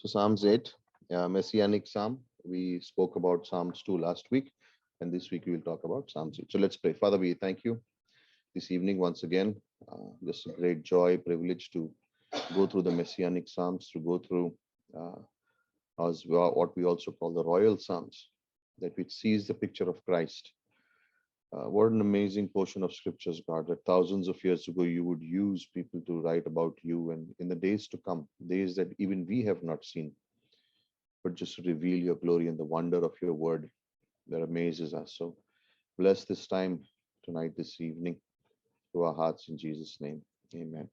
So Psalms 8, Messianic Psalm. We spoke about Psalms 2 last week, and this week we will talk about Psalms 8. So let's pray. Father, we thank you this evening once again. Just a great joy, privilege to go through the Messianic Psalms, to go through uh, what we also call the Royal Psalms, that which sees the picture of Christ. What an amazing portion of scriptures, God, that thousands of years ago you would use people to write about you, and in the days to come, days that even we have not seen, but just to reveal your glory and the wonder of your word that amazes us. So bless this time tonight, this evening, to our hearts in Jesus' name. Amen.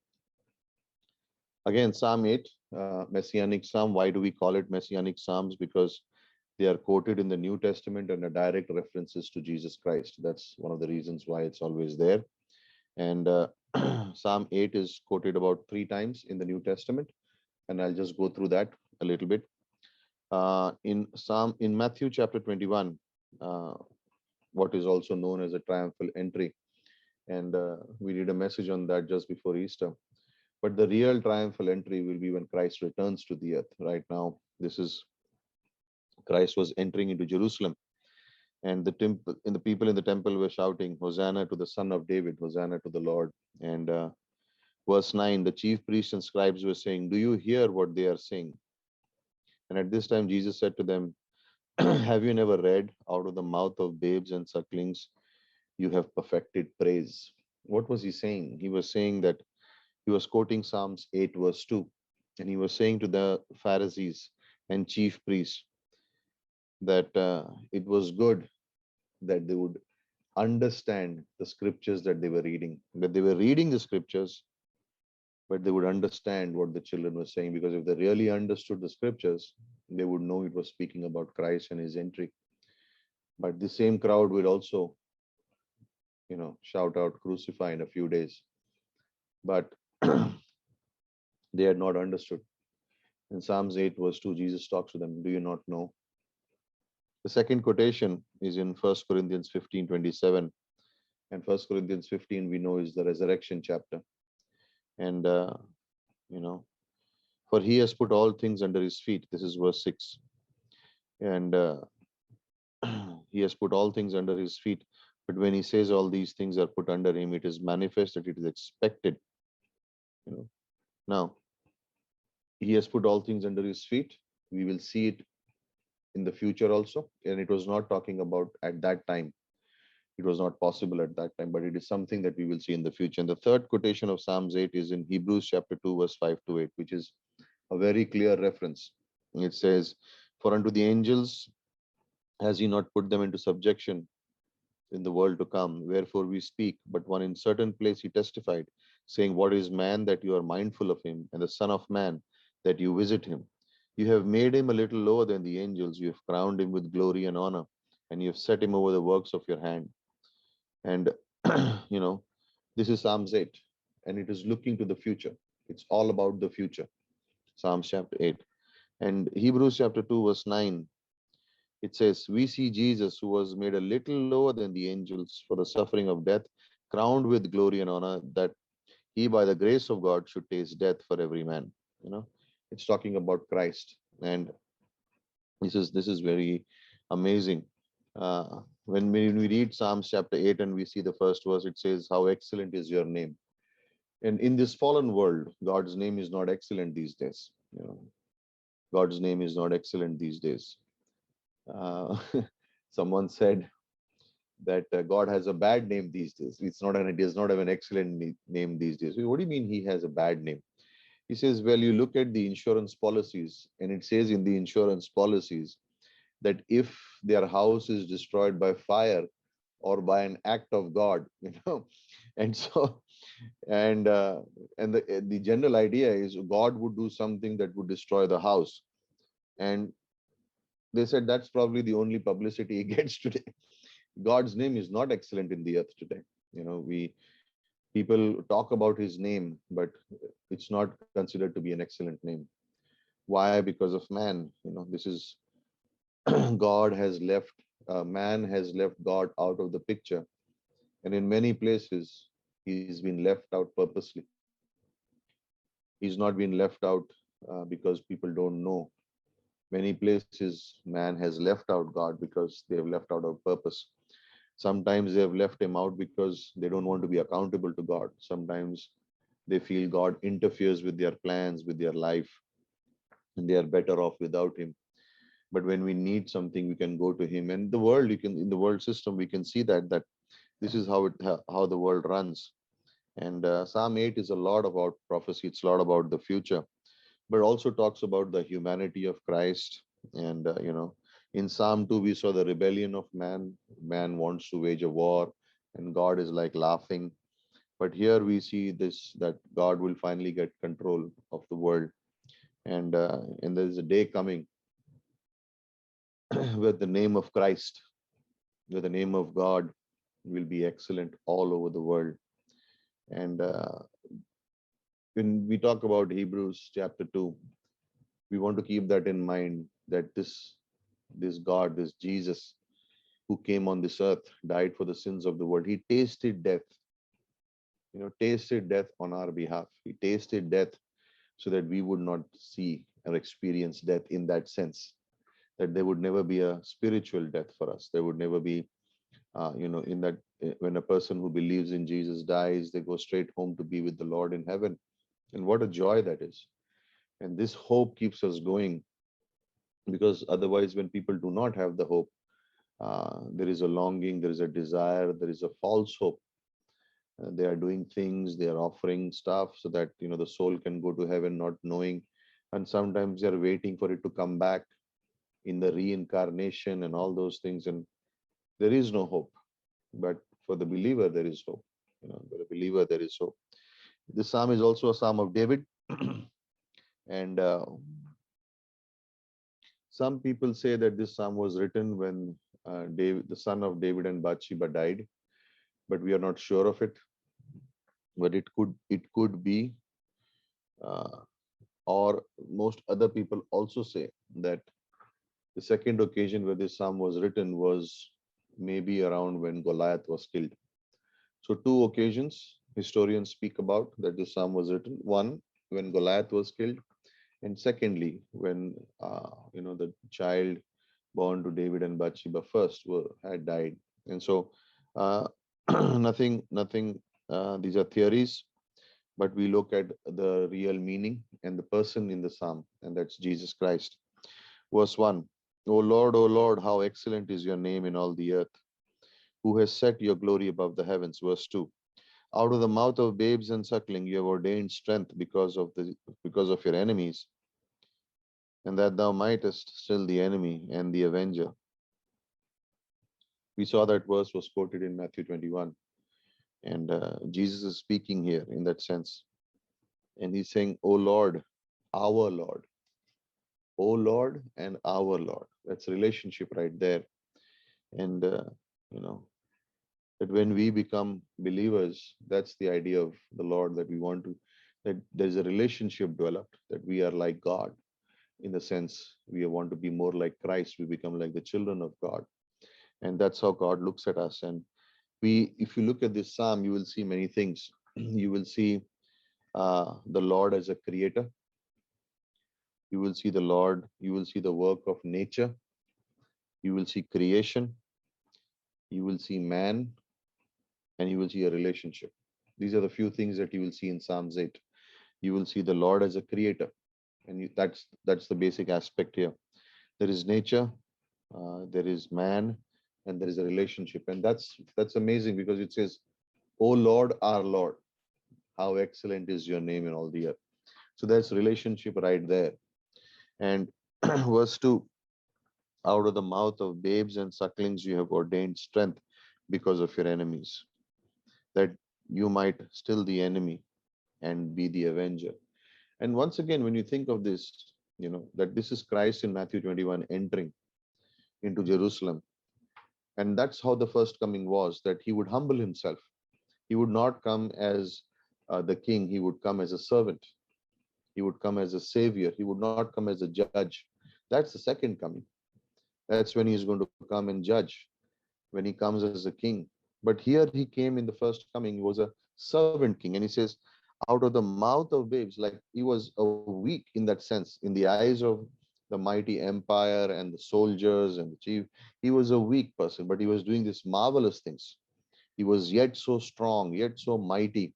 Again, Psalm 8, Messianic Psalm. Why do we call it Messianic Psalms? Because they are quoted in the New Testament and are direct references to Jesus Christ. That's one of the reasons why it's always there. And Psalm 8 is quoted about 3 times in the New Testament. And I'll just go through that a little bit. In Matthew chapter 21, uh, what is also known as a triumphal entry, and we did a message on that just before Easter. But the real triumphal entry will be when Christ returns to the earth. Right now, this is Christ was entering into Jerusalem, and the people in the temple were shouting, "Hosanna to the Son of David! Hosanna to the Lord!" And verse 9, the chief priests and scribes were saying, "Do you hear what they are saying?" And at this time, Jesus said to them, "Have you never read, out of the mouth of babes and sucklings, you have perfected praise?" What was he saying? He was saying that he was quoting Psalms 8, verse 2. And he was saying to the Pharisees and chief priests that it was good that they would understand the scriptures that they were reading, that they were reading the scriptures, but they would understand what the children were saying. Because if they really understood the scriptures, they would know it was speaking about Christ and his entry. But the same crowd will also, shout out, "Crucify" in a few days. But they had not understood. In Psalms 8, verse 2, Jesus talks to them, "Do you not know?" The second quotation is in 1 Corinthians 15:27. And 1 Corinthians 15, we know, is the resurrection chapter. And, for he has put all things under his feet. This is verse 6. And he has put all things under his feet. But when he says all these things are put under him, it is manifest that it is expected. Now, he has put all things under his feet. We will see it in the future also. And it was not talking about at that time. It was not possible at that time, but it is something that we will see in the future. And the third quotation of Psalms 8 is in Hebrews chapter 2, verse 5 to 8, which is a very clear reference. It says, "For unto the angels has he not put them into subjection in the world to come? Wherefore we speak, but one in certain place he testified, saying, What is man that you are mindful of him, and the Son of Man that you visit him? You have made him a little lower than the angels, you have crowned him with glory and honor, and you have set him over the works of your hand." And, this is Psalms 8, and it is looking to the future. It's all about the future. Psalms chapter 8. And Hebrews chapter 2, verse 9, it says, "We see Jesus, who was made a little lower than the angels for the suffering of death, crowned with glory and honor, that he, by the grace of God, should taste death for every man." It's talking about Christ. And this is very amazing. When we read Psalms chapter 8 and we see the first verse, it says, "How excellent is your name." And in this fallen world, God's name is not excellent these days. God's name is not excellent these days. Uh, someone said that God has a bad name these days. It does not have an excellent name these days. What do you mean he has a bad name? He says, well, you look at the insurance policies, and it says in the insurance policies that if their house is destroyed by fire or by an act of God, and so and the general idea is God would do something that would destroy the house. And they said that's probably the only publicity he gets today. God's name is not excellent in the earth today. We people talk about his name, but it's not considered to be an excellent name. Why? Because of man. This is God has left, man has left God out of the picture. And in many places, he's been left out purposely. He's not been left out because people don't know Many places man has left out God because they have left out of purpose. Sometimes they have left him out because they don't want to be accountable to God. Sometimes they feel God interferes with their plans, with their life, and they are better off without him. But when we need something, we can go to him. And the world, you can, in the world system, we can see that this is how the world runs. And Psalm 8 is a lot about prophecy. It's a lot about the future, but also talks about the humanity of Christ. And in Psalm 2, we saw the rebellion of man. Man wants to wage a war, and God is like laughing. But here we see this, that God will finally get control of the world, and there is a day coming where the name of Christ, where the name of God will be excellent all over the world. And when we talk about Hebrews chapter 2, we want to keep that in mind, that this God, this Jesus who came on this earth, died for the sins of the world. He tasted death, tasted death on our behalf. He tasted death so that we would not see or experience death in that sense, that there would never be a spiritual death for us. There would never be, in that when a person who believes in Jesus dies, they go straight home to be with the Lord in heaven. And what a joy that is. And this hope keeps us going, because otherwise, when people do not have the hope, there is a longing, there is a desire, there is a false hope. They are doing things, they are offering stuff so that the soul can go to heaven, not knowing. And sometimes they are waiting for it to come back in the reincarnation and all those things. And there is no hope. But for the believer, there is hope. For the believer, there is hope. This psalm is also a psalm of David. And some people say that this psalm was written when David, the son of David and Bathsheba, died, but we are not sure of it. But it could be, uh, or most other people also say that the second occasion where this psalm was written was maybe around when Goliath was killed. So two occasions historians speak about that this psalm was written. One, when Goliath was killed, and secondly, when the child born to David and Bathsheba first had died. And so, uh, nothing. These are theories, but we look at the real meaning and the person in the psalm, and that's Jesus Christ. Verse 1: O Lord, how excellent is your name in all the earth, who has set your glory above the heavens. Verse 2: Out of the mouth of babes and suckling you have ordained strength because of your enemies, and that thou mightest still the enemy and the avenger. We saw that verse was quoted in Matthew 21, and Jesus is speaking here in that sense. And he's saying, O Lord, our Lord, O Lord and our Lord. That's relationship right there. And, you know, that when we become believers, that's the idea of the Lord, that we want to, that there's a relationship developed, that we are like God. In the sense, we want to be more like Christ. We become like the children of God. And that's how God looks at us. And if you look at this psalm, you will see many things. You will see the Lord as a creator. You will see the Lord, you will see the work of nature. You will see creation. You will see man, and you will see a relationship. These are the few things that you will see in Psalms 8. You will see the Lord as a creator, and that's the basic aspect here. There is nature, there is man, and there is a relationship, and that's amazing, because it says, "O Lord, our Lord, how excellent is your name in all the earth." So that's relationship right there. And verse 2: Out of the mouth of babes and sucklings you have ordained strength because of your enemies, that you might still the enemy and be the avenger. And once again, when you think of this, that this is Christ in Matthew 21 entering into Jerusalem. And that's how the first coming was, that he would humble himself. He would not come as the king, he would come as a servant. He would come as a savior. He would not come as a judge. That's the second coming. That's when he's going to come and judge, when he comes as a king. But here he came in the first coming, he was a servant king. And he says, out of the mouth of babes, like he was a weak in that sense, in the eyes of the mighty empire and the soldiers and the chief. He was a weak person, but he was doing these marvelous things. He was yet so strong, yet so mighty.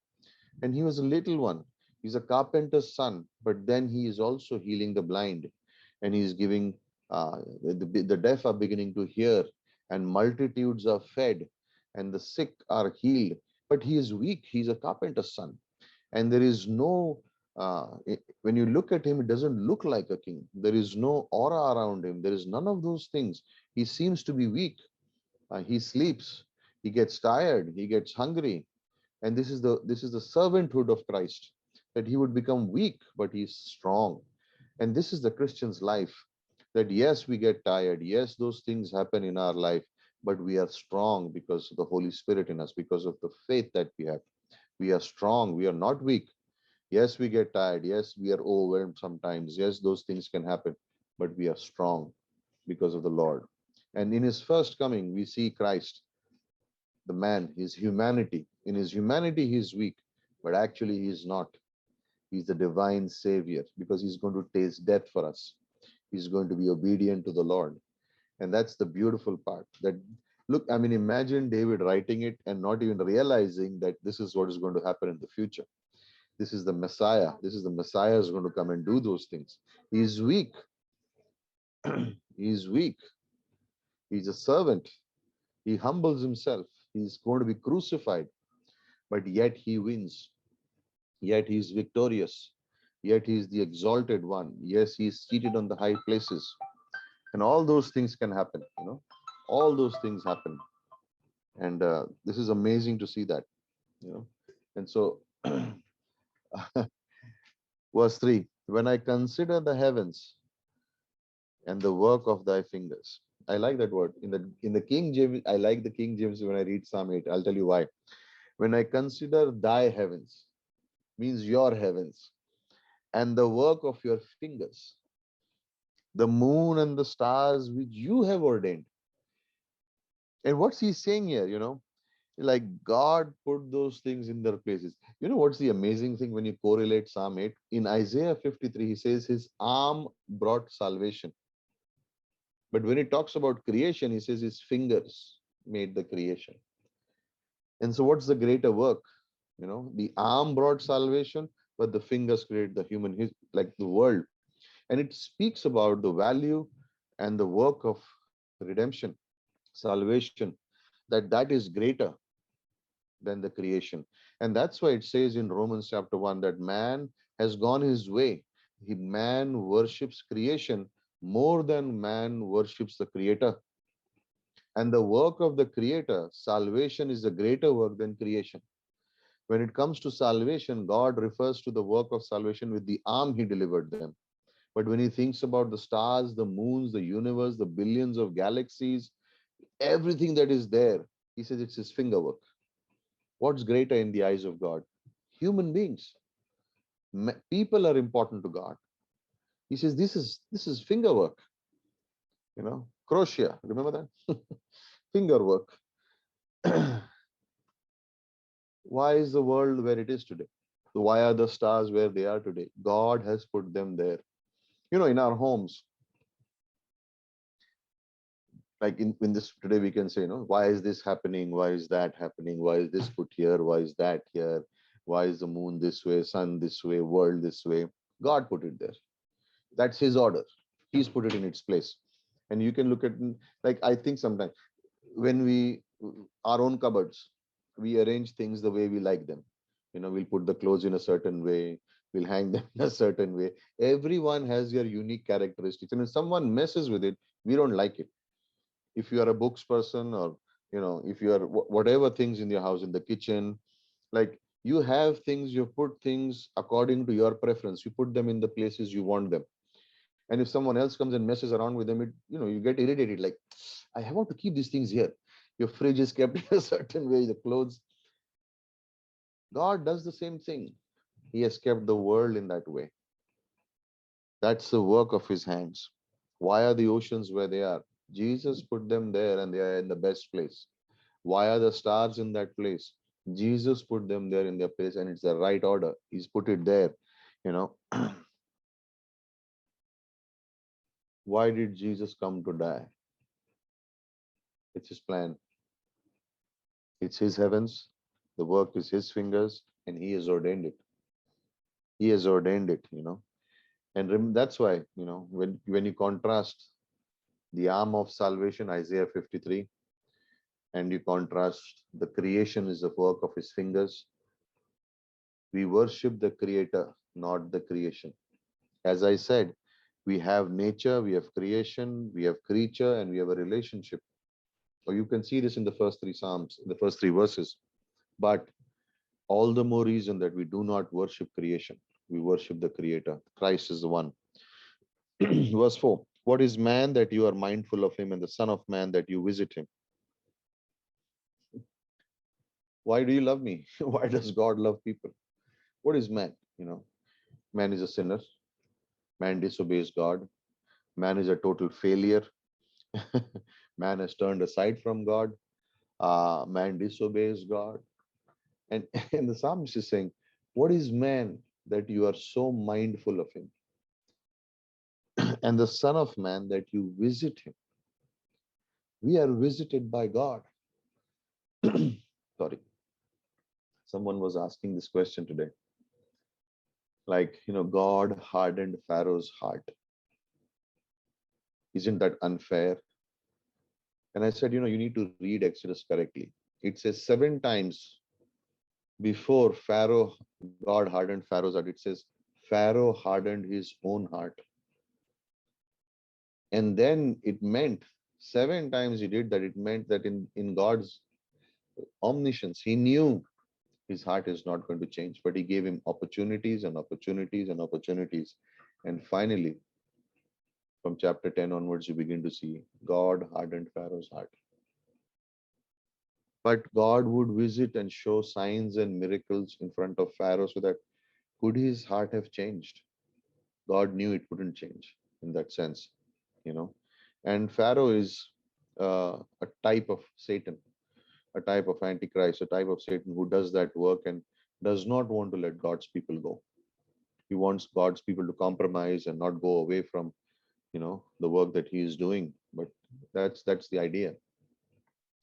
And he was a little one. He's a carpenter's son, but then he is also healing the blind, and he's giving the deaf are beginning to hear, and multitudes are fed, and the sick are healed. But he is weak. He's a carpenter's son, and there is no when you look at him, it doesn't look like a king. There is no aura around him. There is none of those things. He seems to be weak. He sleeps. He gets tired. He gets hungry, and this is the servanthood of Christ, that he would become weak but he's strong. And this is the Christian's life, that yes, we get tired, yes, those things happen in our life, but we are strong because of the Holy Spirit in us, because of the faith that we have. We are strong, we are not weak. Yes, we get tired, yes, we are overwhelmed sometimes, yes, those things can happen, but we are strong because of the Lord. And in his first coming we see Christ, the man, his humanity. In his humanity, he is weak, but actually, he is not. He's the divine savior because he's going to taste death for us. He's going to be obedient to the Lord. And that's the beautiful part. That look, I mean, imagine David writing it and not even realizing that this is what is going to happen in the future. This is the Messiah. This is the Messiah is going to come and do those things. He's weak. He's weak. He's a servant. He humbles himself. He's going to be crucified, but yet he wins. Yet he is victorious. Yet he is the exalted one. Yes, he is seated on the high places. And all those things can happen, all those things happen. And this is amazing to see that, you know. And so, verse 3, when I consider the heavens and the work of thy fingers. I like that word. In the King James, I like the King James when I read Psalm 8. I'll tell you why. When I consider thy heavens, means your heavens, and the work of your fingers, the moon and the stars which you have ordained. And what's he saying here? Like God put those things in their places. What's the amazing thing when you correlate Psalm 8? In Isaiah 53, he says his arm brought salvation. But when he talks about creation, he says his fingers made the creation. And so what's the greater work? The arm brought salvation, but the fingers create the like the world. And it speaks about the value and the work of redemption, salvation, that is greater than the creation. And that's why it says in Romans chapter 1 that man has gone his way. Man worships creation more than man worships the creator. And the work of the creator, salvation, is a greater work than creation. When it comes to salvation, God refers to the work of salvation with the arm he delivered them. But when he thinks about the stars, the moons, the universe, the billions of galaxies, everything that is there, he says it's his finger work. What's greater in the eyes of God? Human beings. People are important to God. He says this is finger work. Crochet. Remember that? Finger work. Why is the world where it is today? Why are the stars where they are today? God has put them there. In our homes, like in this today, we can say, why is this happening? Why is that happening? Why is this put here? Why is that here? Why is the moon this way, sun this way, world this way? God put it there. That's his order. He's put it in its place. And you can look at, like, I think sometimes when our own cupboards, we arrange things the way we like them. We'll put the clothes in a certain way, we'll hang them in a certain way. Everyone has their unique characteristics. And if someone messes with it, we don't like it. If you are a books person, or if you are whatever things in your house, in the kitchen, like, you have things, you put things according to your preference, you put them in the places you want them. And if someone else comes and messes around with them, you get irritated, like, I want to keep these things here. Your fridge is kept in a certain way, the clothes. God does the same thing. He has kept the world in that way. That's the work of his hands. Why are the oceans where they are? Jesus put them there, and they are in the best place. Why are the stars in that place? Jesus put them there in their place, and it's the right order. He's put it there. You know, Why did Jesus come to die? It's his plan. It's his heavens. The work is his fingers, and he has ordained it. He has ordained it. And that's why, when you contrast the arm of salvation, Isaiah 53, and you contrast the creation is the work of his fingers, we worship the creator, not the creation. As I said, we have nature, we have creation, we have creature, and we have a relationship. Or you can see this in the first three Psalms, in the first three verses. But all the more reason that we do not worship creation. We worship the creator. Christ is the one. Verse 4. What is man that you are mindful of him, and the son of man that you visit him? Why do you love me? Why does God love people? What is man? Man is a sinner. Man disobeys God. Man is a total failure. Man has turned aside from God. Man disobeys God. And, and the psalmist is saying, what is man that you are so mindful of him? And the son of man that you visit him. We are visited by God. Sorry. Someone was asking this question today. Like, God hardened Pharaoh's heart. Isn't that unfair? And I said, you need to read Exodus correctly. It says 7 times before Pharaoh, God hardened Pharaoh's heart. It says, Pharaoh hardened his own heart. And then it meant 7 times he did that. It meant that in God's omniscience, he knew his heart is not going to change, but he gave him opportunities and opportunities and opportunities. And finally, from chapter 10 onwards, you begin to see God hardened Pharaoh's heart. But God would visit and show signs and miracles in front of Pharaoh so that could his heart have changed? God knew it wouldn't change in that sense. And Pharaoh is a type of Satan, a type of Antichrist, a type of Satan who does that work and does not want to let God's people go. He wants God's people to compromise and not go away from, the work that he is doing. But that's the idea.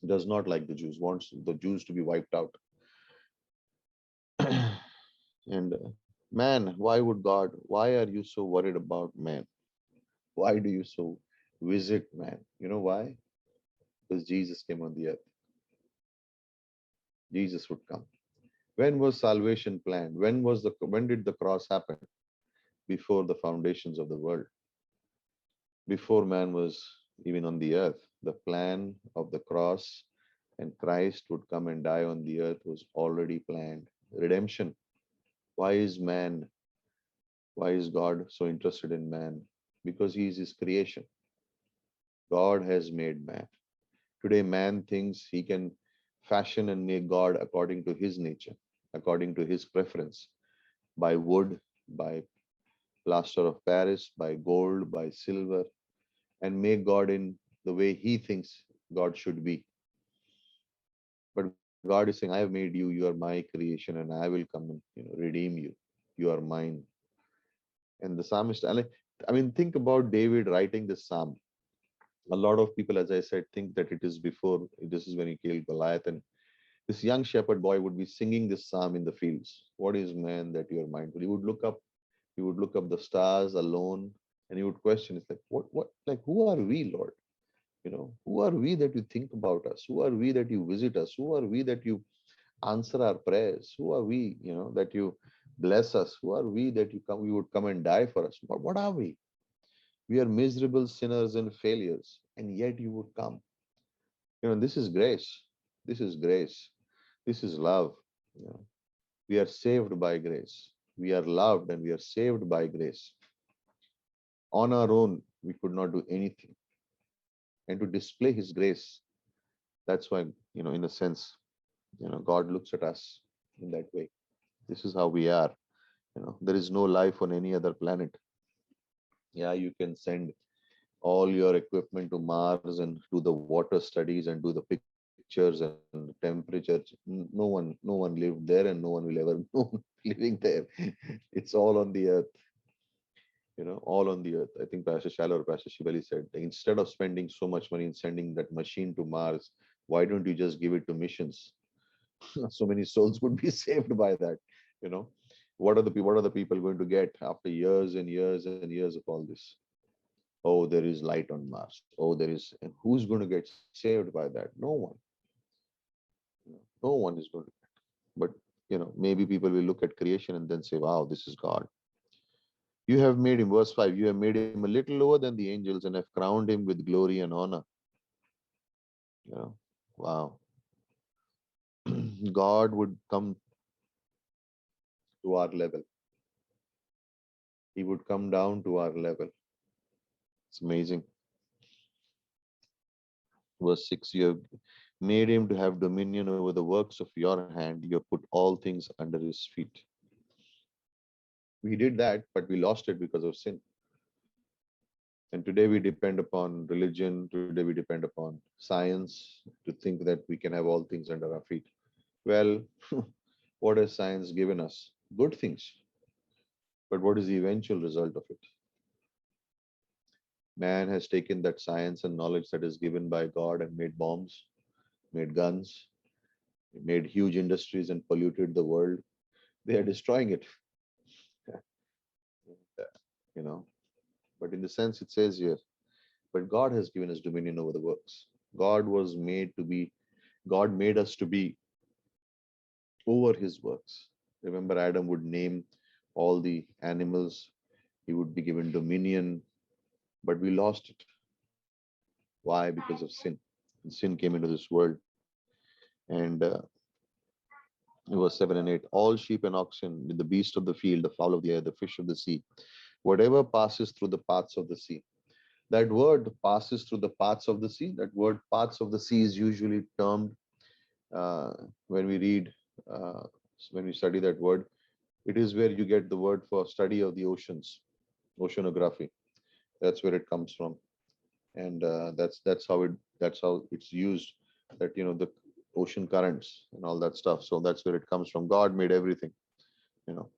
He does not like the Jews, wants the Jews to be wiped out. And man, why are you so worried about man? Why do you so visit man? You know why? Because Jesus came on the earth. Jesus would come. When was salvation planned? When did the cross happen? Before the foundations of the world. Before man was even on the earth, the plan of the cross and Christ would come and die on the earth was already planned. Redemption. Why is God so interested in man? Because he is his creation. God has made man. Today, man thinks he can fashion and make God according to his nature, according to his preference, by wood, by plaster of Paris, by gold, by silver, and make God in the way he thinks God should be. But God is saying, I have made you, you are my creation, and I will come and redeem you. You are mine. And the psalmist, think about David writing this psalm. A lot of people, as I said, think that it is before, this is when he killed Goliath. And this young shepherd boy would be singing this psalm in the fields. What is man that you are mindful? He would look up the stars alone, and he would question, it's like, like, who are we, Lord? Who are we that you think about us? Who are we that you visit us? Who are we that you answer our prayers? Who are we, that you bless us? Who are we that you would come and die for us? What are we? We are miserable sinners and failures, and yet you would come. This is grace. This is grace. This is love. We are saved by grace. We are loved and we are saved by grace. On our own, we could not do anything. And to display his grace, that's why, in a sense, God looks at us in that way. This is how we are. There is no life on any other planet. Yeah, you can send all your equipment to Mars and do the water studies and do the pictures and temperatures. No one lived there, and no one will ever know living there. It's all on the earth. all on the earth. I think Pastor Shallow or Pastor Shibali said, instead of spending so much money in sending that machine to Mars, why don't you just give it to missions? So many souls would be saved by that. You know, what are the people going to get after years and years and years of all this? Oh, there is light on Mars. Oh, there is, and who's going to get saved by that? No one. No one is going to. But maybe people will look at creation and then say, "Wow, this is God." You have made him, verse 5, you have made him a little lower than the angels and have crowned him with glory and honor. You know, wow. God would come to our level. He would come down to our level. It's amazing. Verse 6, you have made him to have dominion over the works of your hand. You have put all things under his feet. We did that, but we lost it because of sin. And today we depend upon religion. Today we depend upon science to think that we can have all things under our feet. Well, what has science given us? Good things. But what is the eventual result of it? Man has taken that science and knowledge that is given by God and made bombs, made guns, made huge industries and polluted the world. They are destroying it. you know. But in the sense it says here, but God has given us dominion over the works. God was made to be, God made us to be over his works. Remember, Adam would name all the animals, he would be given dominion, but we lost it. Why? Because of sin. And sin came into this world. And verse 7 and 8, all sheep and oxen, the beast of the field, the fowl of the air, the fish of the sea, whatever passes through the paths of the sea. That word passes through the paths of the sea. That word paths of the sea is usually termed uh, when we read, uh, when we study that word, it is where you get the word for study of the oceans, oceanography. That's where it comes from, and that's how it's used. That the ocean currents and all that stuff. So that's where it comes from. God made everything. You know,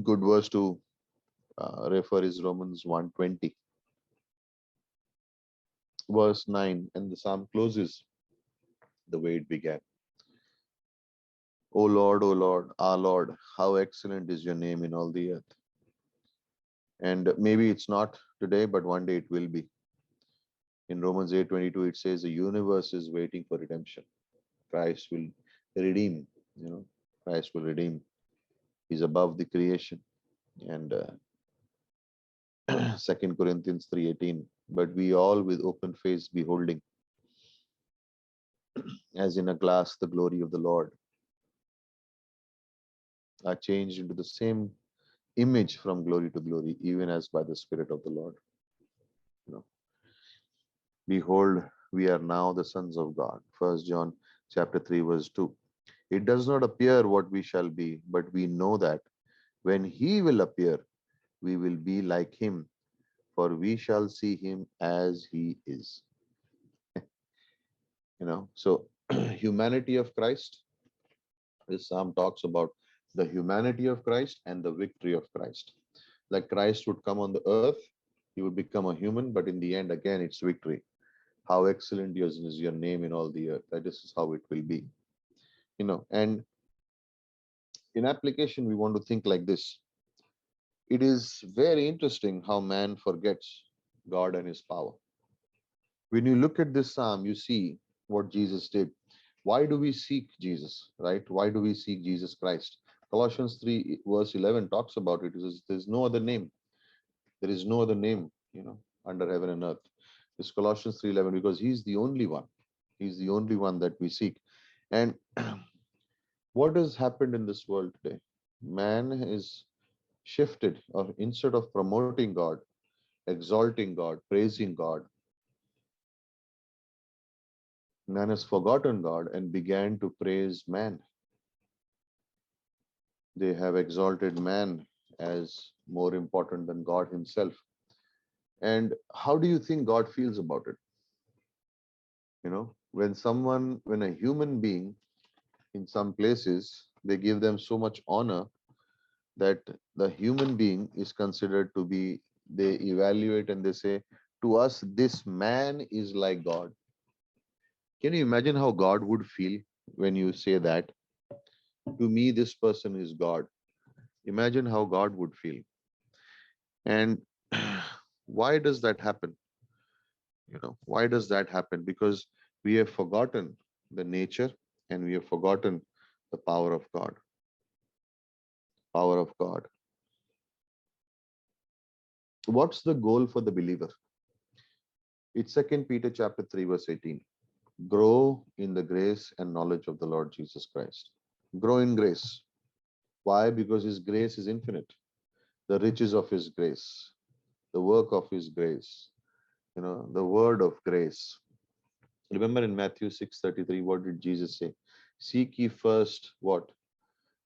good verse to refer is Romans 1:20, verse 9, and the psalm closes the way it began. O Lord, our Lord, how excellent is your name in all the earth. And maybe it's not today, but one day it will be. In Romans 8:22, it says the universe is waiting for redemption. Christ will redeem, Christ will redeem. He's above the creation. And 2 Corinthians 3:18, but we all with open face beholding, as in a glass, the glory of the Lord, are changed into the same image from glory to glory, even as by the Spirit of the Lord. You know, behold, we are now the sons of God. 1 John chapter 3, verse 2. It does not appear what we shall be, but we know that when he will appear, we will be like him, for we shall see him as he is. So humanity of Christ, this psalm talks about the humanity of Christ and the victory of Christ. Like Christ would come on the earth, he would become a human, but in the end, again, it's victory. How excellent is your name in all the earth. That is how it will be. And in application, we want to think like this. It is very interesting how man forgets God and his power. When you look at this psalm, you see what Jesus did. Why do we seek Jesus, right? Why do we seek Jesus Christ? Colossians 3, verse 11 talks about it. It says, there's no other name. There is no other name, under heaven and earth. It's Colossians 3:11 because he's the only one. He's the only one that we seek. And what has happened in this world today? Man is shifted, or instead of promoting God, exalting God, praising God, man has forgotten God and began to praise man. They have exalted man as more important than God himself. And how do you think God feels about it? When a human being, in some places, they give them so much honor that the human being is considered to be, they evaluate and they say, to us, this man is like God. Can you imagine how God would feel when you say that? To me, this person is God. Imagine how God would feel. And why does that happen? Why does that happen? Because we have forgotten the nature and we have forgotten the power of God. Power of God. What's the goal for the believer? It's Second Peter chapter 3, verse 18. Grow in the grace and knowledge of the Lord Jesus Christ. Grow in grace. Why? Because His grace is infinite. The riches of His grace, the work of His grace, the word of grace. Remember in Matthew 6:33, what did Jesus say? Seek ye first what?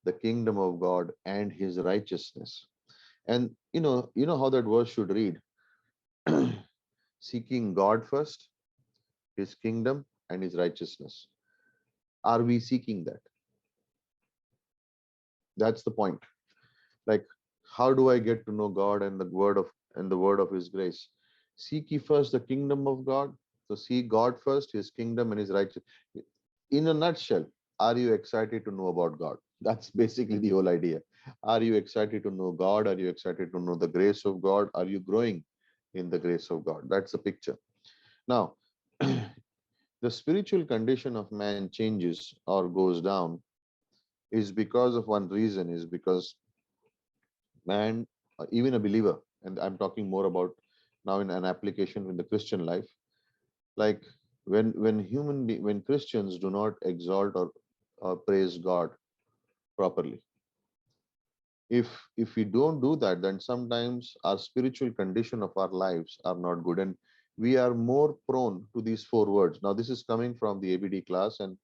The kingdom of God and His righteousness. And you know how that verse should read. Seeking God first, His kingdom and His righteousness. Are we seeking that? That's the point. Like, how do I get to know God and the word of His grace? Seek ye first the kingdom of God. So seek God first, His kingdom and His righteousness. In a nutshell, are you excited to know about God? That's basically the whole idea. Are you excited to know God? Are you excited to know the grace of God? Are you growing in the grace of God? That's the picture. Now, the spiritual condition of man changes or goes down is because of one reason, is because man, even a believer, and I'm talking more about now in an application in the Christian life, like when Christians do not exalt or praise God properly, if we don't do that, then sometimes our spiritual condition of our lives are not good, and we are more prone to these four words. Now this is coming from the ABD class, and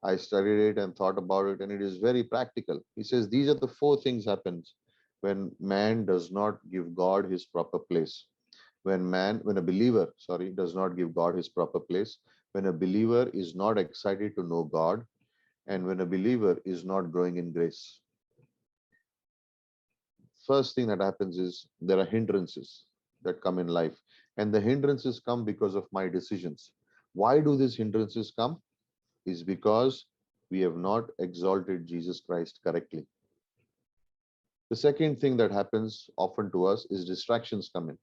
I studied it and thought about it, and it is very practical. He says these are the four things happens when man does not give God his proper place. When a believer, sorry, does not give God his proper place, when a believer is not excited to know God, and when a believer is not growing in grace. First thing that happens is there are hindrances that come in life, and the hindrances come because of my decisions. Why do these hindrances come? Is because we have not exalted Jesus Christ correctly. The second thing that happens often to us is distractions come in.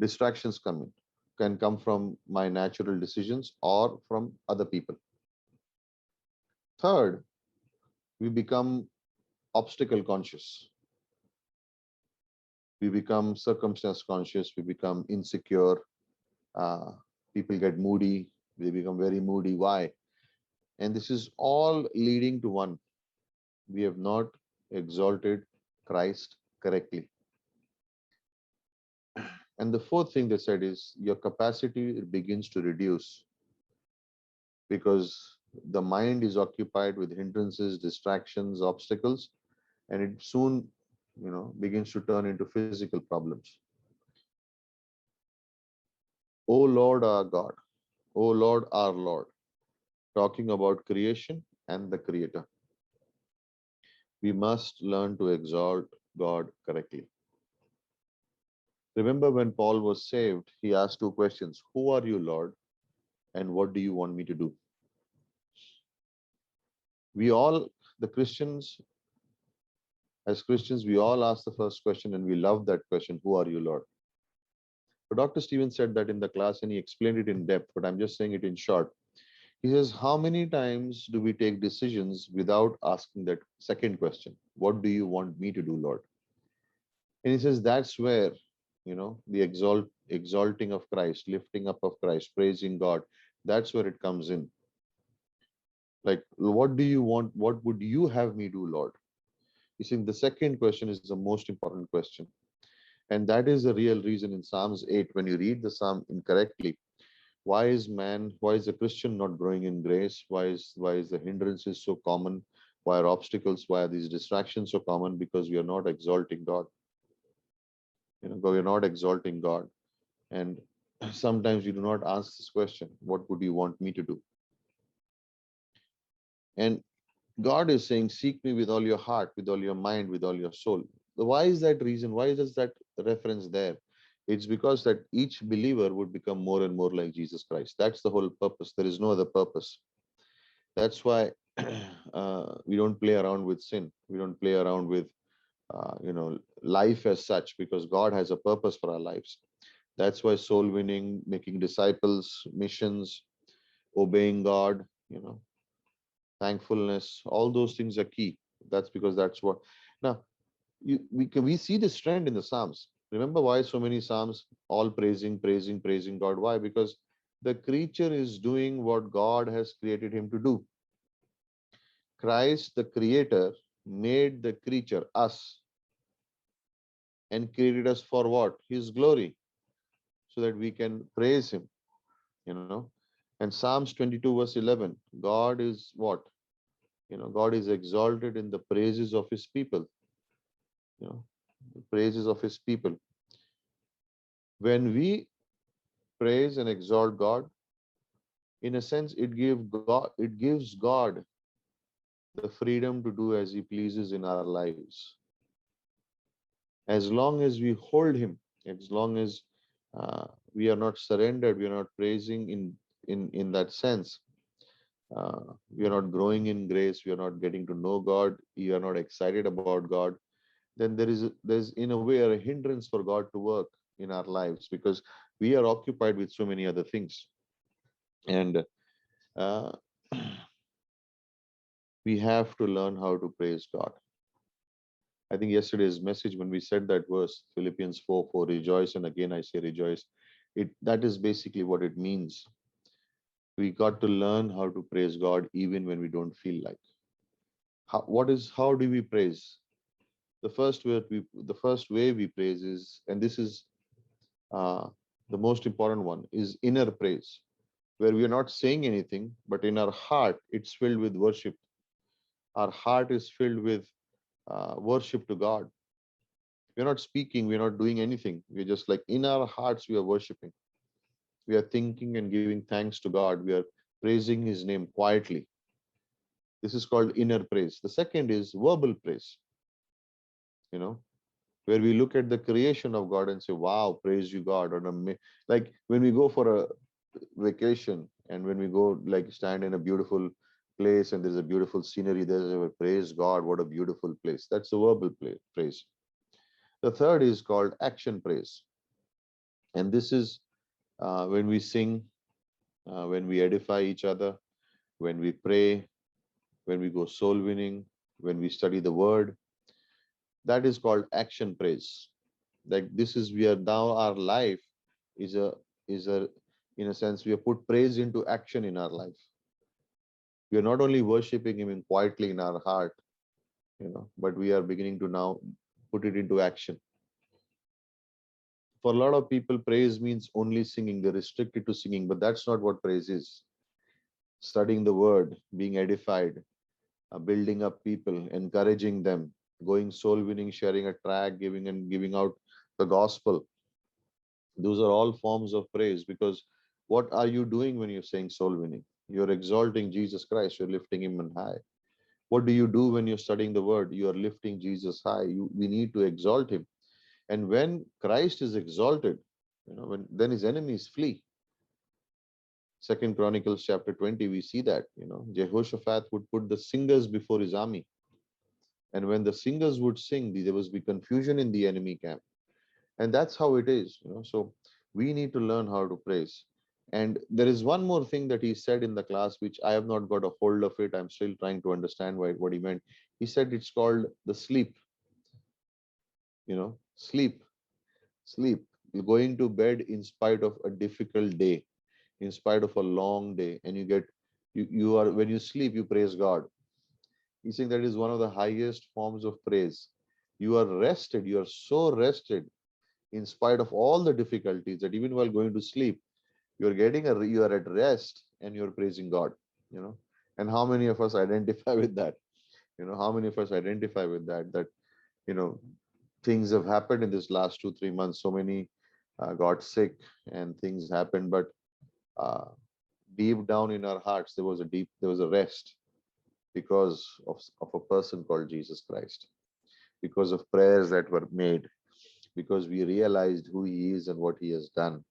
Distractions come in, can come from my natural decisions or from other people. Third, we become obstacle conscious. We become circumstance conscious. We become insecure. Uh, People get moody. They become very moody. Why? And this is all leading to one. We have not exalted Christ correctly. And the fourth thing they said is your capacity begins to reduce because the mind is occupied with hindrances, distractions, obstacles, and it soon, begins to turn into physical problems. O Lord our God, O Lord our Lord, talking about creation and the Creator. We must learn to exalt God correctly. Remember when Paul was saved, he asked two questions. Who are you, Lord? And what do you want me to do? We all, the Christians, as Christians, we all ask the first question and we love that question. Who are you, Lord? But Dr. Stevens said that in the class and he explained it in depth, but I'm just saying it in short. He says, how many times do we take decisions without asking that second question? What do you want me to do, Lord? And he says, that's where, the exalting of Christ, lifting up of Christ, praising God, that's where it comes in. Like, what do you want? What would you have me do, Lord? You see, the second question is the most important question. And that is the real reason in Psalms 8, when you read the Psalm incorrectly, why is a Christian not growing in grace? Why is the hindrances so common? Why are obstacles, why are these distractions so common? Because we are not exalting God. We're not exalting God. And sometimes you do not ask this question, what would you want me to do? And God is saying, seek me with all your heart, with all your mind, with all your soul. Why is that reason? Why is that reference there? It's because that each believer would become more and more like Jesus Christ. That's the whole purpose. There is no other purpose. That's why we don't play around with sin. We don't play around with life as such, because God has a purpose for our lives. That's why soul winning, making disciples, missions, obeying God, thankfulness, all those things are key. That's because that's what. Now we see this trend in the Psalms. Remember why so many Psalms all praising God? Why? Because the creature is doing what God has created him to do. Christ, the creator, made the creature, us, and created us for what? His glory, so that we can praise him, you know. And Psalms 22, verse 11, God is what? God is exalted in the praises of his people, the praises of his people. When we praise and exalt God, in a sense, it gives God the freedom to do as he pleases in our lives. As long as we hold him, as long as we are not surrendered, we are not praising in that sense, we are not growing in grace, we are not getting to know God, we are not excited about God, then there's in a way a hindrance for God to work in our lives, because we are occupied with so many other things. And uh, we have to learn how to praise God. I think yesterday's message, when we said that verse, Philippians 4:4, rejoice, and again I say rejoice, that is basically what it means. We got to learn how to praise God even when we don't feel like. How do we praise? The first way we praise is, and this is uh, the most important one, is inner praise, where we are not saying anything, but in our heart it's filled with worship. Our heart is filled with worship to God. We're not speaking, we're not doing anything. We're just like in our hearts, we are worshiping. We are thinking and giving thanks to God. We are praising his name quietly. This is called inner praise. The second is verbal praise, you know, where we look at the creation of God and say, wow, praise you, God. Like when we go for a vacation, and when we go like stand in a beautiful place and there's a beautiful scenery, there's a praise God, what a beautiful place. That's the verbal praise. The third is called action praise. And this is when we sing, when we edify each other, when we pray, when we go soul winning, when we study the word. That is called action praise. Like this is where now our life is a in a sense, we have put praise into action in our life. We are not only worshiping him in quietly in our heart, but we are beginning to now put it into action. For a lot of people, praise means only singing. They're restricted to singing, but that's not what praise is. Studying the word, being edified, building up people, encouraging them, going soul winning, sharing a track, giving out the gospel. Those are all forms of praise, because what are you doing when you're saying soul winning? You're exalting Jesus Christ, you're lifting him on high. What do you do when you're studying the word? You are lifting Jesus high. We need to exalt him. And when Christ is exalted, then his enemies flee. Second Chronicles chapter 20, we see that, Jehoshaphat would put the singers before his army. And when the singers would sing, there was be confusion in the enemy camp. And that's how it is, So we need to learn how to praise. And there is one more thing that he said in the class, which I have not got a hold of it. I'm still trying to understand what he meant. He said it's called the sleep, sleep, sleep. You're going to bed in spite of a difficult day, in spite of a long day, and you are, when you sleep, you praise God. He's saying that is one of the highest forms of praise. You are rested, you are so rested in spite of all the difficulties, that even while going to sleep, you are at rest and you're praising God, you know. And how many of us identify with that? How many of us identify with that, you know, things have happened in this last 2 3 months. So many got sick and things happened, but uh, deep down in our hearts, there was a rest. because of a person called Jesus Christ, because of prayers that were made, because we realized who he is and what he has done.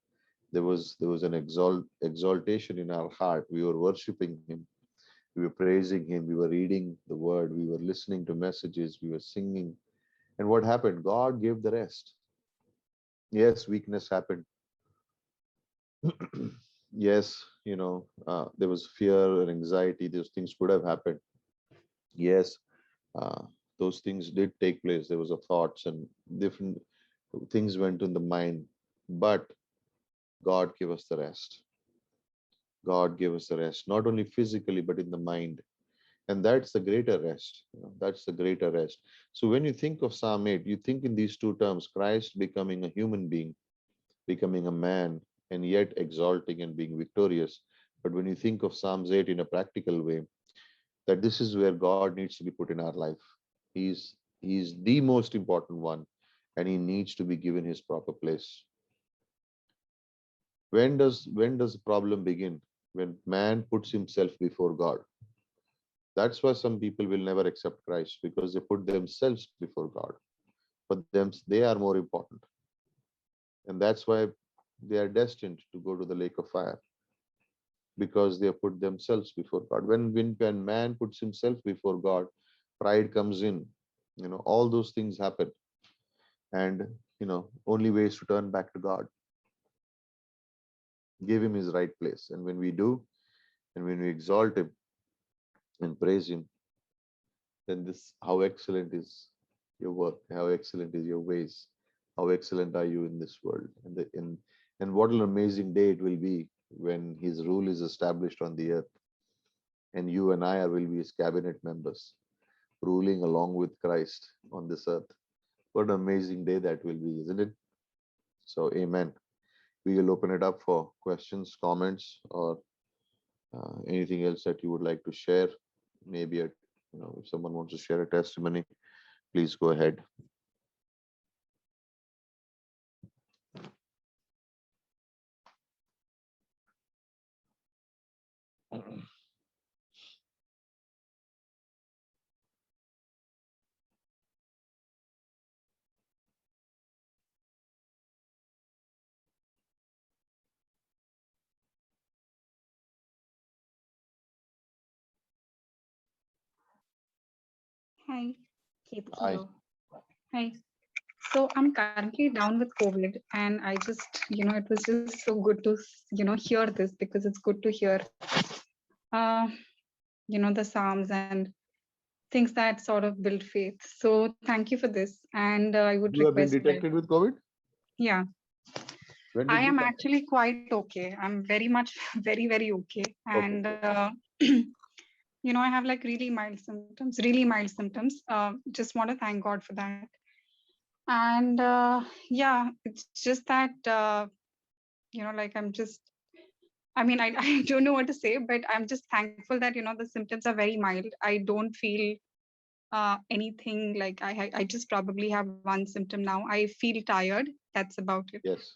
There was an exaltation in our heart. We were worshiping him, we were praising him, we were reading the word, we were listening to messages, we were singing. And what happened? God gave the rest. Yes, weakness happened. Yes, there was fear and anxiety. Those things could have happened. Yes, uh, those things did take place. There was a thoughts and different things went in the mind, but God gave us the rest. God gave us the rest, not only physically but in the mind, and that's the greater rest. That's the greater rest. So when you think of Psalm 8, you think in these two terms: Christ becoming a human being, becoming a man, and yet exalting and being victorious. But when you think of Psalms 8 in a practical way, that this is where God needs to be put in our life. He's He's the most important one, and he needs to be given his proper place. When does the problem begin? When man puts himself before God. That's why some people will never accept Christ, because they put themselves before God. For them, they are more important. And that's why they are destined to go to the lake of fire, because they have put themselves before God. When man puts himself before God, pride comes in. All those things happen. And only way is to turn back to God, give him his right place. And when we do, and when we exalt him and praise him, then this how excellent is your work, how excellent is your ways, how excellent are you in this world. And what an amazing day it will be when his rule is established on the earth, and you and I will be his cabinet members, ruling along with Christ on this earth. What an amazing day that will be, isn't it? So, amen. We will open it up for questions, comments, or anything else that you would like to share. Maybe if someone wants to share a testimony, please go ahead. Hi, Keith Hi. here. Hi. So I'm currently down with COVID, and I just, it was just so good to, hear this, because it's good to hear, uh, the Psalms and things that sort of build faith. So thank you for this. And I would You have been request that, detected with COVID? yeah, When I did this am happen? actually quite okay. I'm very much, very, very okay. Okay, And, good. I have like really mild symptoms. Just want to thank God for that. And yeah, it's just that, like I'm just, I mean, I, I don't know what to say, but I'm just thankful that, the symptoms are very mild. I don't feel anything like I just probably have one symptom now. I feel tired. That's about it. Yes.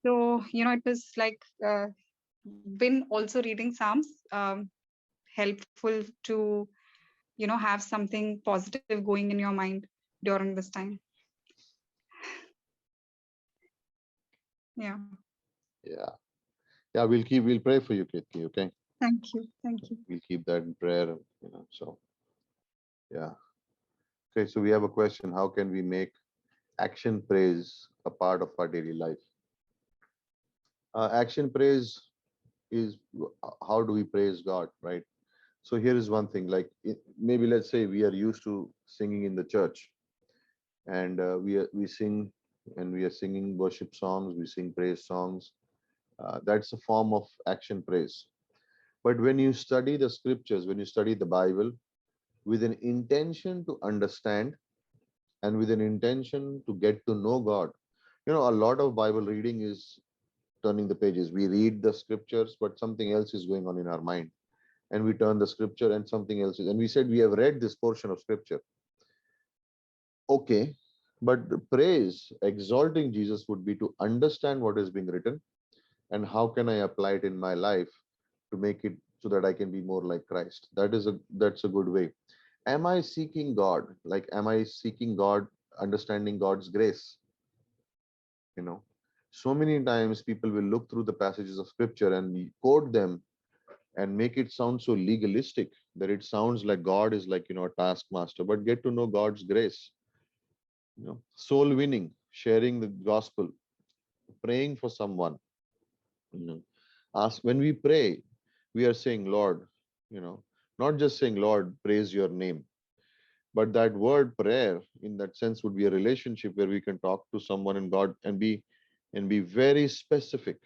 So, it was like, been also reading Psalms, helpful to, have something positive going in your mind during this time. Yeah. Yeah. Yeah, we'll pray for you, Kirti, okay? Thank you. Thank you. We'll keep that in prayer, so yeah. Okay, so we have a question. How can we make action praise a part of our daily life? Action praise is how do we praise God, right? So here is one thing, like maybe let's say we are used to singing in the church, and we sing, and we are singing worship songs, we sing praise songs. That's a form of action praise. But when you study the scriptures, when you study the Bible with an intention to understand and with an intention to get to know God, a lot of Bible reading is turning the pages. We read the scriptures, but something else is going on in our mind. And we turn the scripture and something else is. And we said we have read this portion of scripture. Okay. But the praise, exalting Jesus would be to understand what is being written and how can I apply it in my life to make it so that I can be more like Christ. That's a good way. Am I seeking God? Like, am I seeking God, understanding God's grace? You know, so many times people will look through the passages of scripture and quote them and make it sound so legalistic that it sounds like God is like, a taskmaster, but get to know God's grace, soul winning, sharing the gospel, praying for someone, you know, ask when we pray, we are saying, Lord, you know, not just saying, Lord, praise your name, but that word prayer in that sense would be a relationship where we can talk to someone and God and be very specific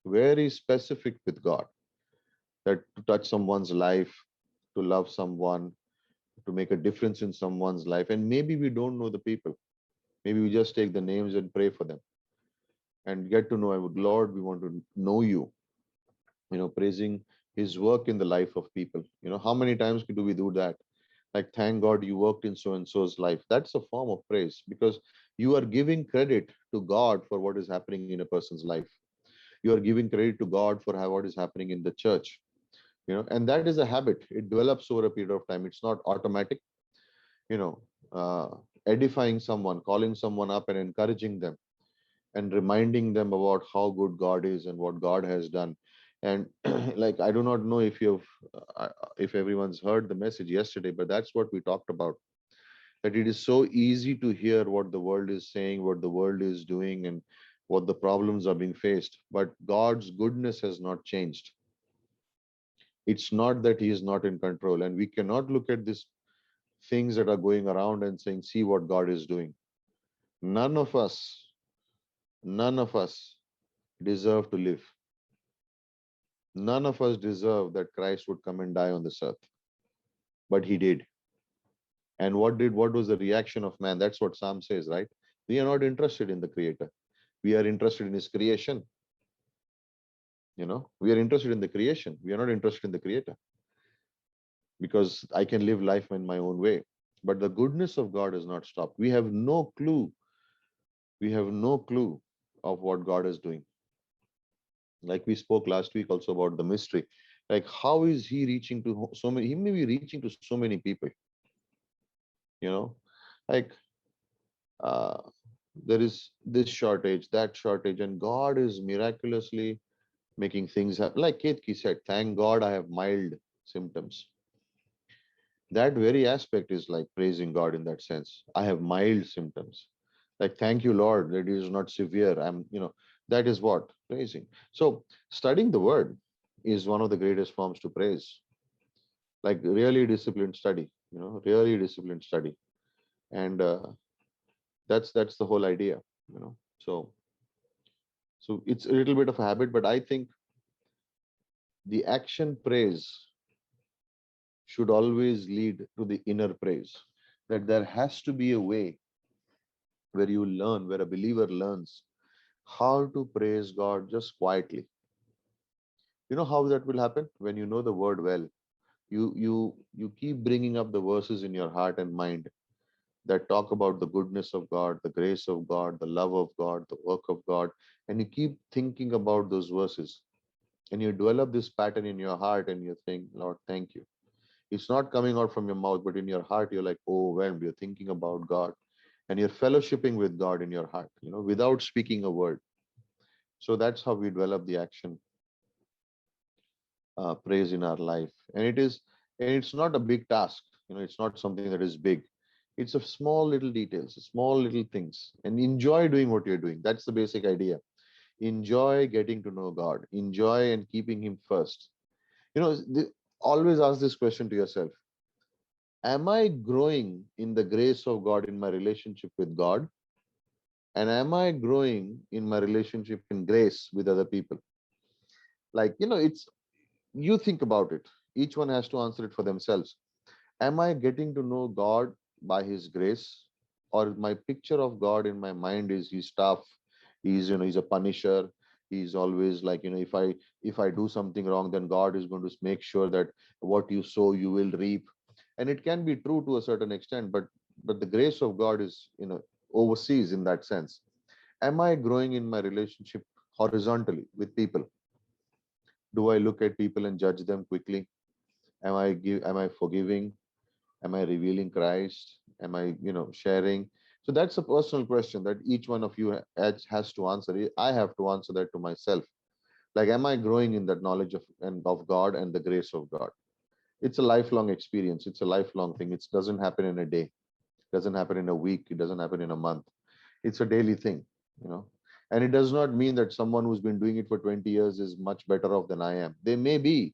with God, that to touch someone's life, to love someone, to make a difference in someone's life. And maybe we don't know the people. Maybe we just take the names and pray for them and get to know, Lord, we want to know you, praising his work in the life of people. How many times do we do that? Like, thank God you worked in so and so's life. That's a form of praise because you are giving credit to God for what is happening in a person's life. You are giving credit to God for what is happening in the church. And that is a habit. It develops over a period of time. It's not automatic. you know uh, Edifying someone, calling someone up and encouraging them and reminding them about how good God is and what God has done. And like, I do not know if everyone's heard the message yesterday, but that's what we talked about, that it is so easy to hear what the world is saying, what the world is doing, and what the problems are being faced, but God's goodness has not changed. It's not that he is not in control, and we cannot look at these things that are going around and saying, see what God is doing. None of us, none of us deserve to live. None of us deserve that Christ would come and die on this earth, but he did. And what was the reaction of man? That's what Psalm says, right? We are not interested in the creator. We are interested in his creation. We are interested in the creation. We are not interested in the creator, because I can live life in my own way. But the goodness of God has not stopped. We have no clue. We have no clue of what God is doing. Like we spoke last week also about the mystery. Like, how is he reaching to so many? He may be reaching to so many people. You know, like uh, there is this shortage, that shortage, and God is miraculously making things happen. Like Ketki said, thank God I have mild symptoms. That very aspect is like praising God in that sense. I have mild symptoms. Like, thank you, Lord, that it is not severe. That is what praising. So, studying the word is one of the greatest forms to praise. Like, really disciplined study, really disciplined study. And that's the whole idea, So it's a little bit of a habit, but I think the action praise should always lead to the inner praise. That there has to be a way where a believer learns how to praise God just quietly. You know how that will happen? When you know the word well, you keep bringing up the verses in your heart and mind that talk about the goodness of God, the grace of God, the love of God, the work of God, and you keep thinking about those verses, and you develop this pattern in your heart, and you think, Lord, thank you. It's not coming out from your mouth, but in your heart, you're like overwhelmed. You're thinking about God, and you're fellowshipping with God in your heart, without speaking a word. So that's how we develop the action praise in our life. And it's not a big task. It's not something that is big. It's a small little details, small little things, and enjoy doing what you're doing. That's the basic idea. Enjoy getting to know God. Enjoy and keeping Him first. Always ask this question to yourself: am I growing in the grace of God in my relationship with God? And am I growing in my relationship in grace with other people? Like, it's you think about it. Each one has to answer it for themselves. Am I getting to know God by His grace? Or my picture of God in my mind is He's tough, He's a punisher. He's always like, if I do something wrong, then God is going to make sure that what you sow, you will reap. And it can be true to a certain extent, but the grace of God is, overseas in that sense. Am I growing in my relationship horizontally with people? Do I look at people and judge them quickly? Am I forgiving? Am I revealing Christ? Am I, sharing? So that's a personal question that each one of you has to answer. I have to answer that to myself. Like, am I growing in that knowledge of God and the grace of God? It's a lifelong experience. It's a lifelong thing. It doesn't happen in a day. It doesn't happen in a week. It doesn't happen in a month. It's a daily thing, you know. And it does not mean that someone who's been doing it for 20 years is much better off than I am. They may be,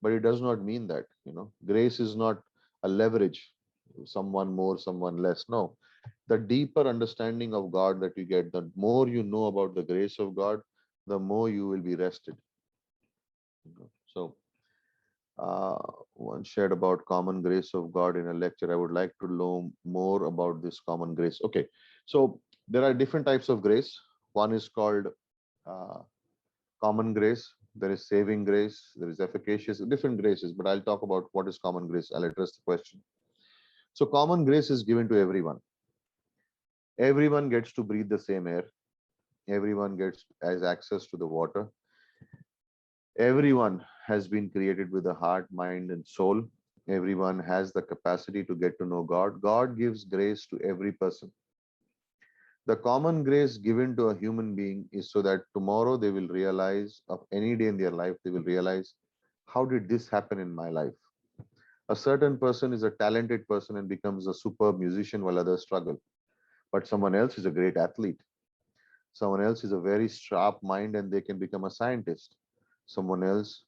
but it does not mean that, grace is not a leverage, someone more, someone less. No, the deeper understanding of God that you get, the more you know about the grace of God, the more you will be rested. So, uh, one shared about common grace of God in a lecture. I would like to know more about this common grace. Okay, so there are different types of grace. One is called uh, common grace. There is saving grace. There is efficacious, different graces. But I'll talk about what is common grace. I'll address the question. So, common grace is given to everyone. Everyone gets to breathe the same air. Everyone gets has access to the water. Everyone has been created with a heart, mind, and soul. Everyone has the capacity to get to know God. God gives grace to every person. The common grace given to a human being is so that tomorrow they will realize, of any day in their life, they will realize, how did this happen in my life? A certain person is a talented person and becomes a superb musician while others struggle. But someone else is a great athlete. Someone else is a very sharp mind and they can become a scientist. Someone else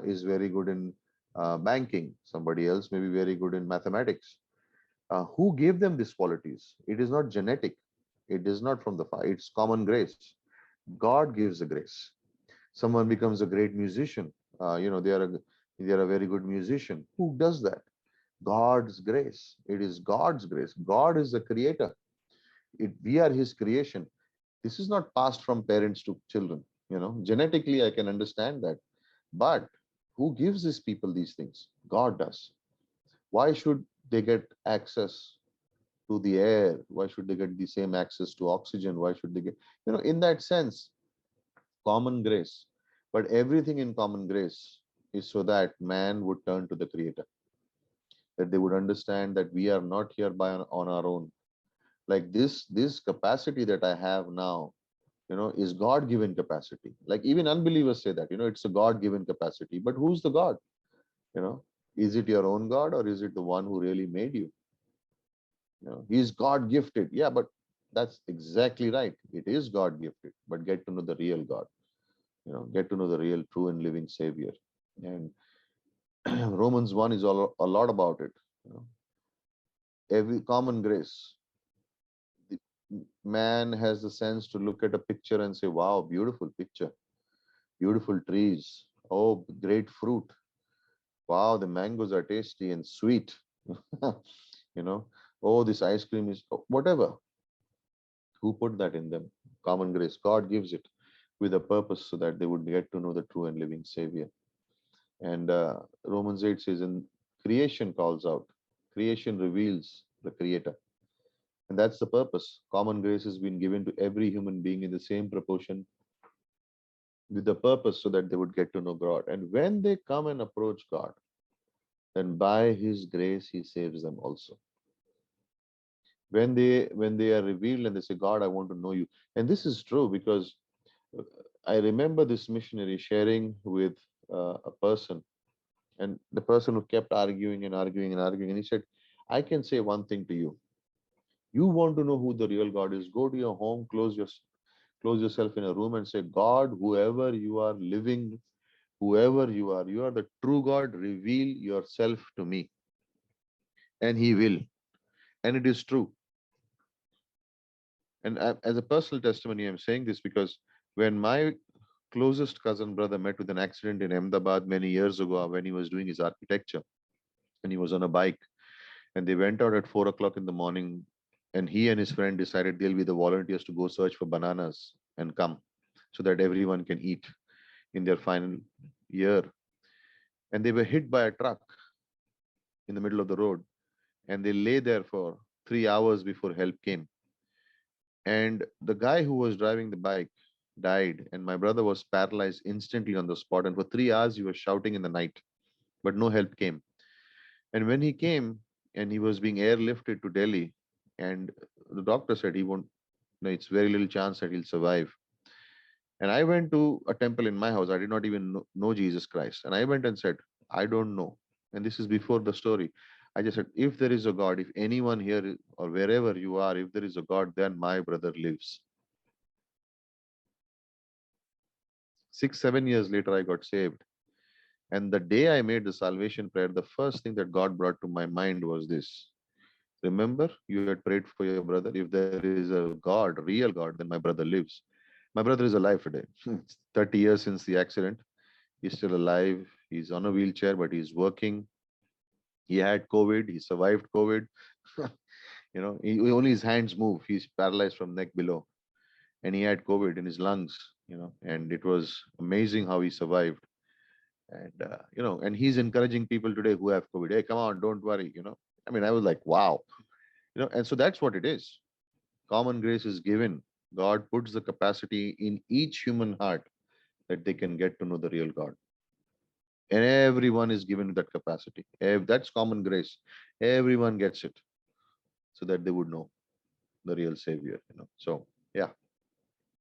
is very good in banking. Somebody else may be very good in mathematics. Who gave them these qualities? It is not genetic. It is not from the fire. It's common grace. God gives the grace. Someone becomes a great musician. They are a very good musician. Who does that? God's grace. It is God's grace. God is the creator. We are His creation. This is not passed from parents to children. Genetically, I can understand that. But who gives these people these things? God does. Why should they get access to the air? Why should they get the same access to oxygen? Why should they get, in that sense, common grace. But everything in common grace is so that man would turn to the Creator, that they would understand that we are not here on our own. Like this capacity that I have now, is God given capacity. Like even unbelievers say that, it's a God given capacity. But who's the God? You know, is it your own God or is it the one who really made you? He's God gifted. Yeah, but that's exactly right. It is God gifted, but get to know the real God, get to know the real, true, and living Savior. And Romans 1 is a lot about it. Every common grace. The man has the sense to look at a picture and say, wow, beautiful picture, beautiful trees. Oh, great fruit. Wow, the mangoes are tasty and sweet. you know, oh, this ice cream is whatever. Who put that in them? Common grace. God gives it with a purpose so that they would get to know the true and living Savior. And Romans 8 says, and creation calls out, creation reveals the Creator. And that's the purpose. Common grace has been given to every human being in the same proportion with the purpose so that they would get to know God. And when they come and approach God, then by His grace, He saves them also. When they are revealed and they say, God, I want to know you. And this is true because I remember this missionary sharing with a person, and the person who kept arguing and arguing and arguing, and he said, I can say one thing to you. You want to know who the real God is, go to your home, close yourself in a room and say, God, whoever you are living, whoever you are the true God, reveal yourself to me. And He will. And it is true. And as a personal testimony, I'm saying this because when my closest cousin brother met with an accident in Ahmedabad many years ago when he was doing his architecture, and he was on a bike, and they went out at 4 o'clock in the morning, and he and his friend decided they'll be the volunteers to go search for bananas and come so that everyone can eat in their final year. And they were hit by a truck in the middle of the road, and they lay there for 3 hours before help came. And the guy who was driving the bike, died, and my brother was paralyzed instantly on the spot. And for 3 hours, he was shouting in the night, but no help came. And when he came and he was being airlifted to Delhi, and the doctor said he won't, no, it's very little chance that he'll survive. And I went to a temple in my house. I did not even know Jesus Christ. And I went and said, I don't know. And this is before the story. I just said, if there is a God, if anyone here or wherever you are, if there is a God, then my brother lives. 6, 7 years later, I got saved. And the day I made the salvation prayer, the first thing that God brought to my mind was this. Remember, you had prayed for your brother. If there is a God, real God, then my brother lives. My brother is alive today. It's 30 years since the accident. He's still alive. He's on a wheelchair, but he's working. He had COVID. He survived COVID. Only his hands move. He's paralyzed from neck below. And he had COVID in his lungs, and it was amazing how he survived. And he's encouraging people today who have COVID. Hey, come on, don't worry. I mean, I was like, wow. And so that's what it is. Common grace is given. God puts the capacity in each human heart that they can get to know the real God. And everyone is given that capacity. That's common grace. Everyone gets it so that they would know the real Savior. So, yeah,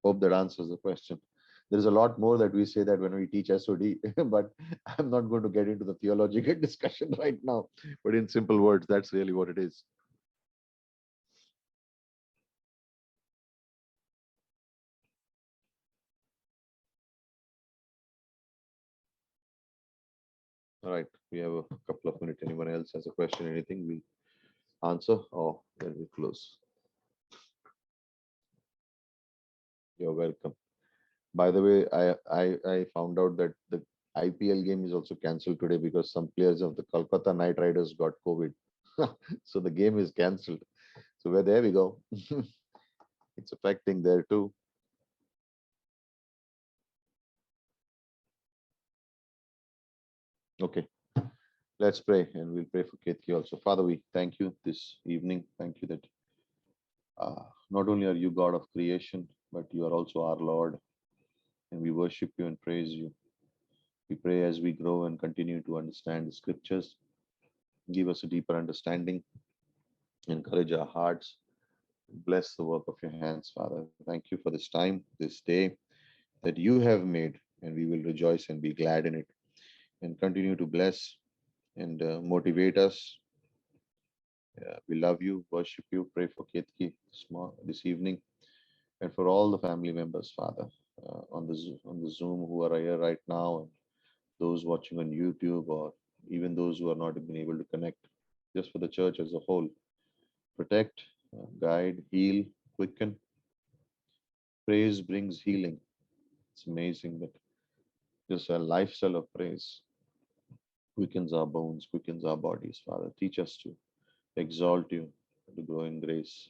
hope that answers the question. There's a lot more that we say that when we teach SOD, but I'm not going to get into the theological discussion right now. But in simple words, that's really what it is. All right, we have a couple of minutes. Anyone else has a question, anything, we'll answer, or then we close. You're welcome. By the way, I found out that the IPL game is also cancelled today because some players of the Kolkata Knight Riders got COVID. So the game is cancelled. So there we go. It's affecting there too. Okay, let's pray, and we'll pray for Ketki also. Father, we thank you this evening. Thank you that not only are you God of creation, but you are also our Lord, and we worship you and praise you. We pray as we grow and continue to understand the scriptures, give us a deeper understanding, encourage our hearts, bless the work of your hands, Father. Thank you for this time, this day that you have made, and we will rejoice and be glad in it, and continue to bless and motivate us. We love you, worship you, pray for Ketki this evening, and for all the family members, Father, on the Zoom who are here right now, and those watching on YouTube, or even those who are not been able to connect, just for the church as a whole. Protect, guide, heal, quicken. Praise brings healing. It's amazing that just a lifestyle of praise quickens our bones, quickens our bodies, Father. Teach us to exalt you, to grow in grace.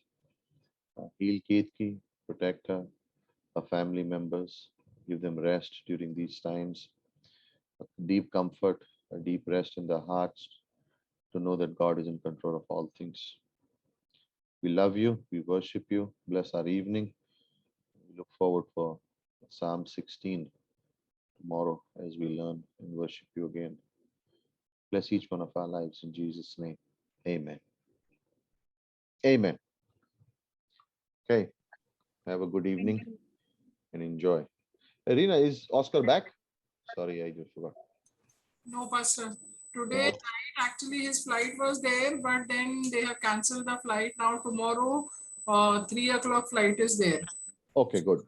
Heal Ketki, protect her, her family members, give them rest during these times, a deep comfort, a deep rest in their hearts to know that God is in control of all things. We love you, we worship you. Bless our evening. We look forward for Psalm 16 tomorrow as we learn and worship you again. Bless each one of our lives in Jesus' name. Amen. Amen. Okay. Have a good Thank evening you. and enjoy. Irina, is Oscar back? Sorry, I just forgot. No, Pastor. Today No. night, actually, his flight was there, but then they have cancelled the flight. Now tomorrow, 3 o'clock flight is there. Okay, good.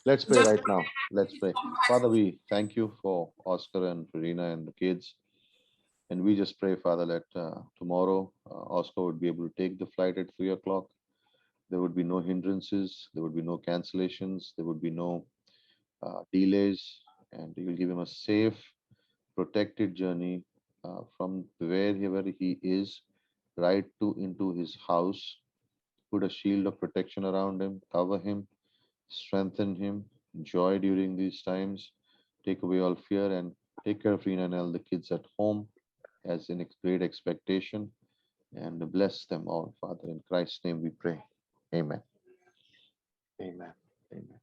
Let's pray Just right now. Let's pray. Father, we thank you for Oscar and Irina and the kids. And we just pray, Father, that tomorrow Oscar would be able to take the flight at 3 o'clock. There would be no hindrances. There would be no cancellations. There would be no delays. And you will give him a safe, protected journey from wherever he is right to into his house. Put a shield of protection around him, cover him, strengthen him, joy during these times, take away all fear, and take care of Rena and all the kids at home as in great expectation, and bless them all, Father. In Christ's name we pray. Amen. Amen. Amen.